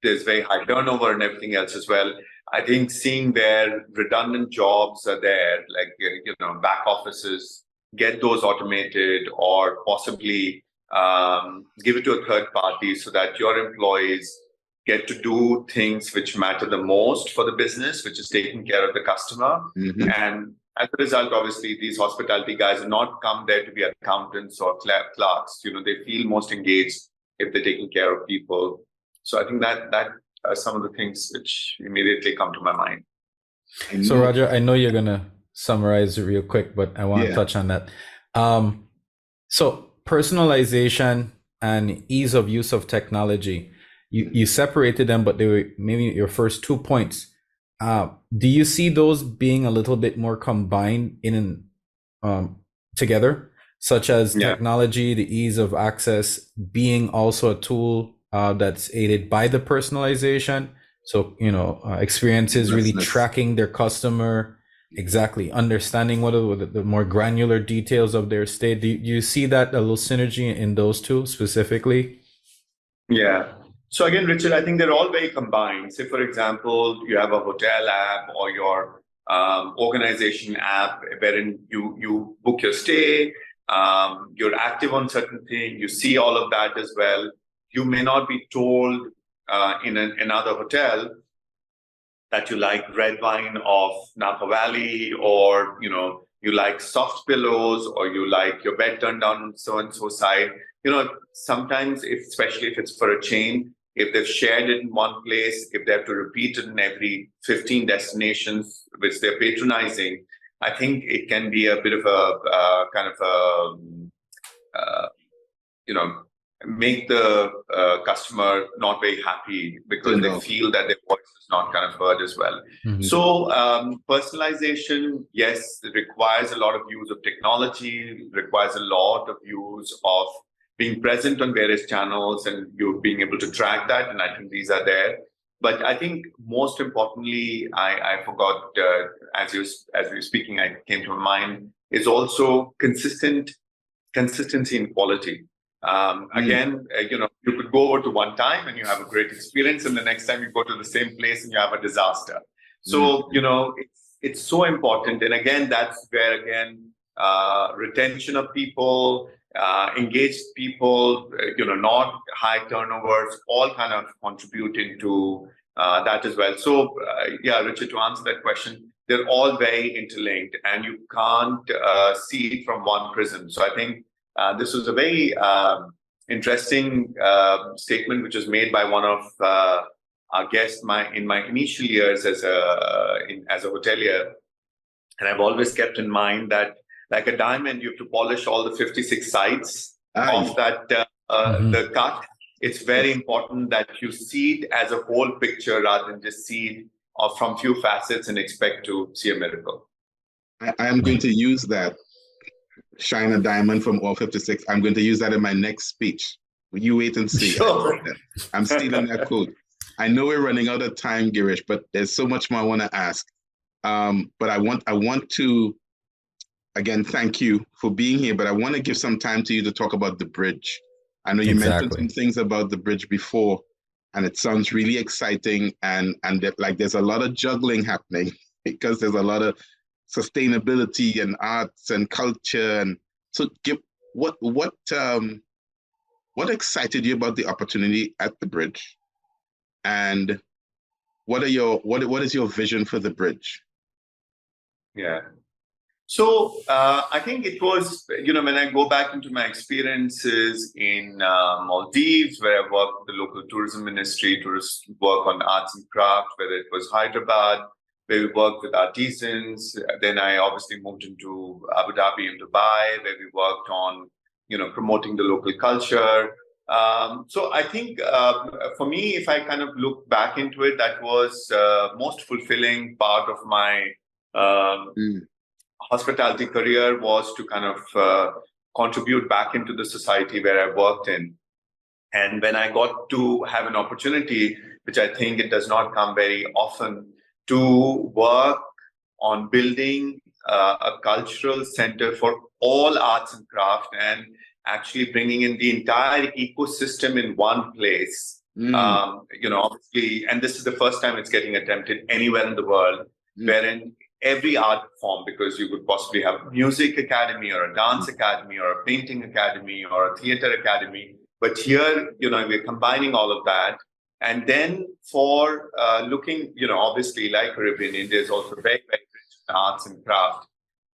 there's very high turnover and everything else as well. I think seeing where redundant jobs are there, like back offices, get those automated, or possibly give it to a third party so that your employees get to do things which matter the most for the business, which is taking care of the customer. And as a result, obviously, these hospitality guys are not come there to be accountants or clerks. They feel most engaged if they're taking care of people. So I think that are some of the things which immediately come to my mind. So Roger, I know you're gonna summarize it real quick, but I want to touch on that. So personalization and ease of use of technology, you separated them, but they were maybe your first 2 points. Do you see those being a little bit more combined in together, such as Yeah. technology, the ease of access being also a tool that's aided by the personalization. So, experiences really Seamlessness. tracking their customer, exactly, understanding what are the more granular details of their stay. Do you see that a little synergy in those two specifically? Yeah. So again, Richard, I think they're all very combined. Say, for example, you have a hotel app or your organization app wherein you book your stay, you're active on certain things, you see all of that as well. You may not be told in another hotel that you like red wine of Napa Valley, or you like soft pillows, or you like your bed turned down on so and so side. Sometimes, especially if it's for a chain, if they've shared it in one place, if they have to repeat it in every 15 destinations which they're patronizing, I think it can be a bit of a kind of a make the customer not very happy because they feel that their voice is not kind of heard as well. Mhm. So personalization, yes, it requires a lot of use of technology, requires a lot of use of being present on various channels and you being able to track that. And I think these are there. But I think most importantly, I forgot, as we were speaking, I came to my mind, is also consistency in quality. Again, you could go over to one time and you have a great experience, and the next time you go to the same place and you have a disaster. So, it's so important. And again, that's where, retention of people, engaged people, not high turnovers, all kind of contribute into that as well. So, Richard, to answer that question, they're all very interlinked and you can't see it from one prism. So I think this was a very interesting statement which was made by one of our guests in my initial years as a hotelier. And I've always kept in mind that like a diamond, you have to polish all the 56 sides of that the cut. It's very important that you see it as a whole picture rather than just see it from few facets and expect to see a miracle. I am going to use that. Shine a diamond from all 56. I'm going to use that in my next speech. You wait and see. Sure. I'm stealing that quote. I know we're running out of time, Girish, but there's so much more I want to ask. But I want to, again, thank you for being here, but I want to give some time to you to talk about the Brij. I know you mentioned some things about the Brij before, and it sounds really exciting, and that, like, there's a lot of juggling happening because there's a lot of sustainability and arts and culture. And so what excited you about the opportunity at the Brij, and what is your vision for the Brij? Yeah. So I think it was, when I go back into my experiences in Maldives, where I worked with the local tourism ministry, tourist work on arts and craft, whether it was Hyderabad, where we worked with artisans. Then I obviously moved into Abu Dhabi and Dubai, where we worked on, promoting the local culture. So I think for me, if I kind of look back into it, that was most fulfilling part of my hospitality career, was to kind of contribute back into the society where I worked in. And when I got to have an opportunity, which I think it does not come very often, to work on building a cultural center for all arts and craft, and actually bringing in the entire ecosystem in one place. Obviously, and this is the first time it's getting attempted anywhere in the world, wherein every art form, because you could possibly have a music academy or a dance academy or a painting academy or a theater academy. But here, we're combining all of that. And then for looking, obviously, like Caribbean, India is also very, very rich in arts and craft.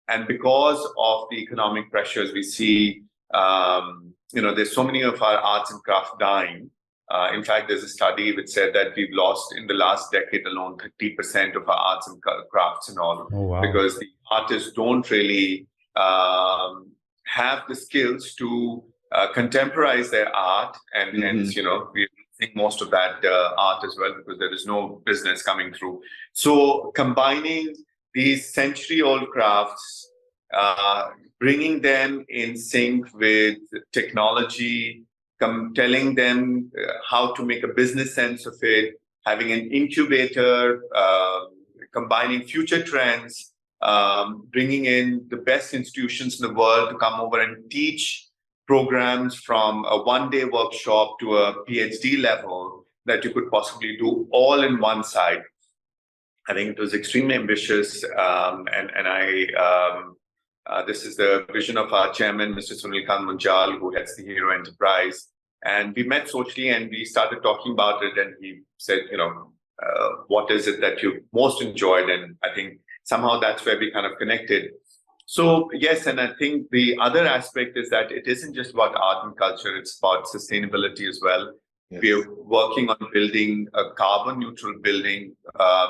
And because of the economic pressures we see, there's so many of our arts and craft dying. In fact, there's a study which said that we've lost in the last decade alone 30% of our arts and crafts and all, because the artists don't really have the skills to contemporize their art, and hence, we're losing most of that art as well, because there is no business coming through. So combining these century-old crafts bringing them in sync with technology, telling them how to make a business sense of it, having an incubator, combining future trends, bringing in the best institutions in the world to come over and teach programs from a one-day workshop to a PhD level that you could possibly do all in one site. I think it was extremely ambitious, this is the vision of our chairman, Mr. Sunil Munjal, who heads the Hero Enterprise. And we met socially and we started talking about it. And he said, what is it that you most enjoyed? And I think somehow that's where we kind of connected. So yes, and I think the other aspect is that it isn't just about art and culture, it's about sustainability as well. Yes. We are working on building a carbon neutral building,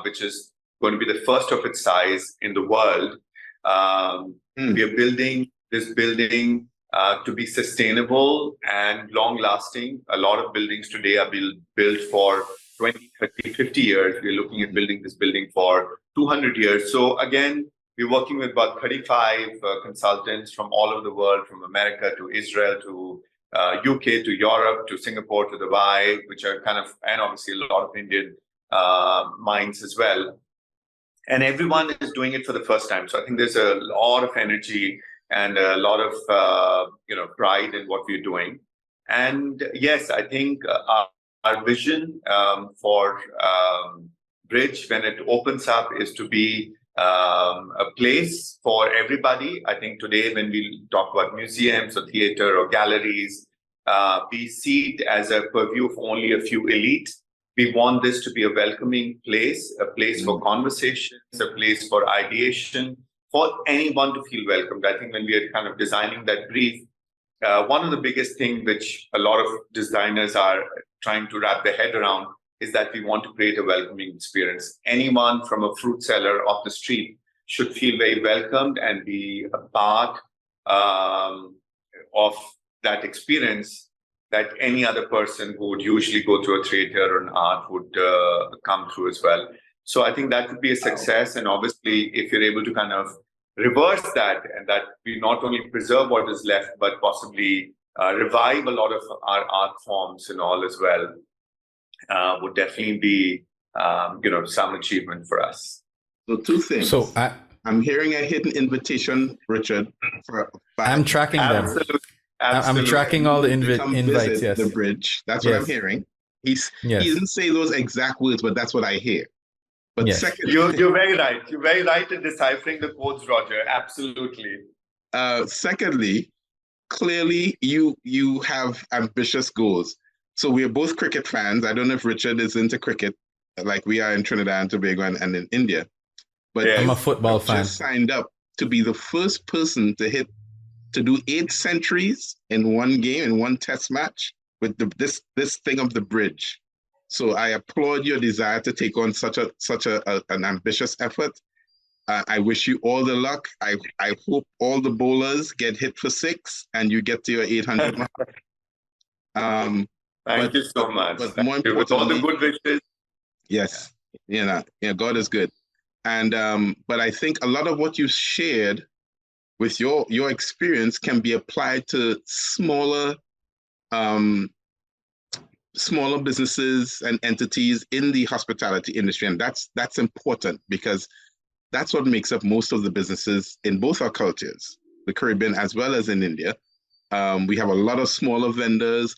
which is going to be the first of its size in the world. We are building this building to be sustainable and long lasting. A lot of buildings today are built for 20, 30, 50 years. We're looking at building this building for 200 years. So again, we're working with about 35 consultants from all over the world, from America to Israel to UK to Europe to Singapore to Dubai, which are and obviously a lot of Indian minds as well. And everyone is doing it for the first time. So I think there's a lot of energy and a lot of pride in what we're doing. And yes, I think our vision for Brij, when it opens up, is to be a place for everybody. I think today when we talk about museums or theater or galleries, we see it as a purview of only a few elite. We want this to be a welcoming place, a place for conversations, a place for ideation, for anyone to feel welcomed. I think when we are kind of designing that brief, one of the biggest things which a lot of designers are trying to wrap their head around is that we want to create a welcoming experience. Anyone from a fruit seller off the street should feel very welcomed and be a part of that experience that any other person who would usually go to a theater or an art would come through as well. So I think that would be a success. And obviously, if you're able to kind of reverse that, and that we not only preserve what is left, but possibly revive a lot of our art forms and all as well, would definitely be, some achievement for us. So two things. So I'm hearing a hidden invitation, Richard. I'm tracking them. Absolutely. I'm tracking all the invites. Yes, the Brij. That's what I'm hearing. He didn't say those exact words, but that's what I hear. But secondly, you're very right. You're very right in deciphering the codes, Roger. Absolutely. Secondly, clearly you have ambitious goals. So we are both cricket fans. I don't know if Richard is into cricket, like we are in Trinidad and Tobago and in India. But I'm a football fan. Just signed up to be the first person to do 8 centuries in one game, in one test match with this thing of the Brij. So I applaud your desire to take on such an ambitious effort. I wish you all the luck. I hope all the bowlers get hit for 6 and you get to your 800 mark. Thank you so much. But more importantly, with all the good wishes. Yes, God is good. And but I think a lot of what you shared with your experience can be applied to smaller businesses and entities in the hospitality industry. And that's important because that's what makes up most of the businesses in both our cultures, the Caribbean as well as in India. We have a lot of smaller vendors,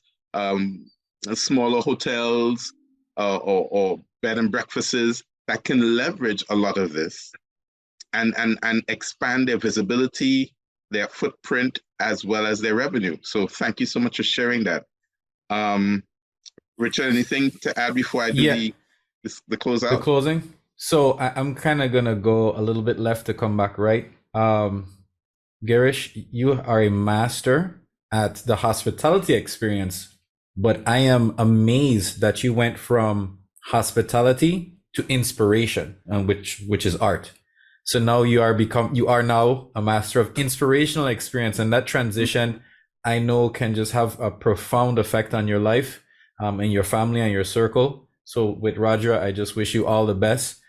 smaller hotels or bed and breakfasts that can leverage a lot of this and expand their visibility, their footprint, as well as their revenue. So thank you so much for sharing that. Richard, anything to add before I do the closeout? The closing? So I'm kind of going to go a little bit left to come back right. Girish, you are a master at the hospitality experience, but I am amazed that you went from hospitality to inspiration, which is art. So now you are now a master of inspirational experience, and that transition I know can just have a profound effect on your life and your family and your circle. So with Roger, I just wish you all the best.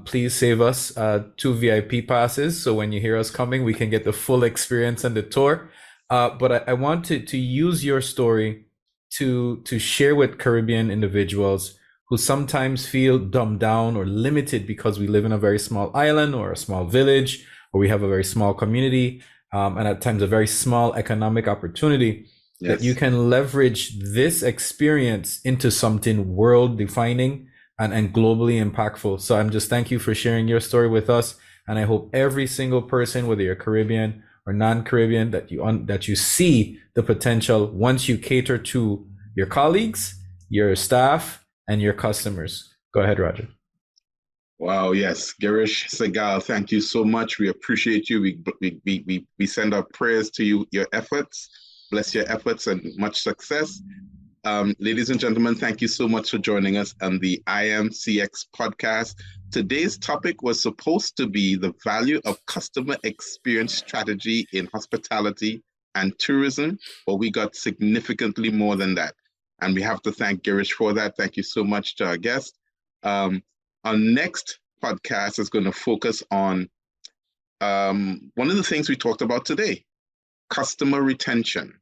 Please save us 2 VIP passes, so when you hear us coming, we can get the full experience and the tour. But I want to use your story to share with Caribbean individuals who sometimes feel dumbed down or limited because we live in a very small island or a small village, or we have a very small community, and at times a very small economic opportunity. Yes. That you can leverage this experience into something world defining and globally impactful. So I'm just thank you for sharing your story with us. And I hope every single person, whether you're Caribbean or non-Caribbean, that you see the potential once you cater to your colleagues, your staff, and your customers. Go ahead, Roger. Wow, yes. Girish Sehgal, thank you so much. We appreciate you. We send our prayers to you, your efforts. Bless your efforts and much success. Ladies and gentlemen, thank you so much for joining us on the IAM CX podcast. Today's topic was supposed to be the value of customer experience strategy in hospitality and tourism, but we got significantly more than that. And we have to thank Girish for that. Thank you so much to our guest. Our next podcast is going to focus on one of the things we talked about today, customer retention.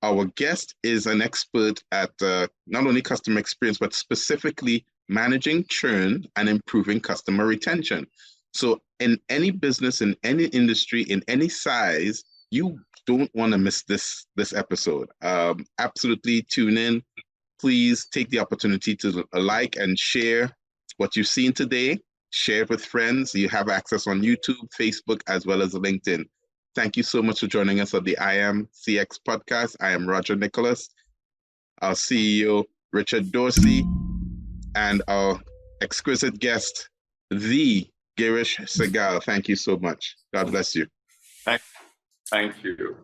Our guest is an expert at not only customer experience, but specifically managing churn and improving customer retention. So in any business, in any industry, in any size, you don't want to miss this episode. Absolutely tune in. Please take the opportunity to like and share what you've seen today. Share it with friends. You have access on YouTube, Facebook, as well as LinkedIn. Thank you so much for joining us on the IAM CX podcast. I am Roger Nicholas, our CEO, Richard Dorsey, and our exquisite guest, the Girish Sehgal. Thank you so much. God bless you. Thank you.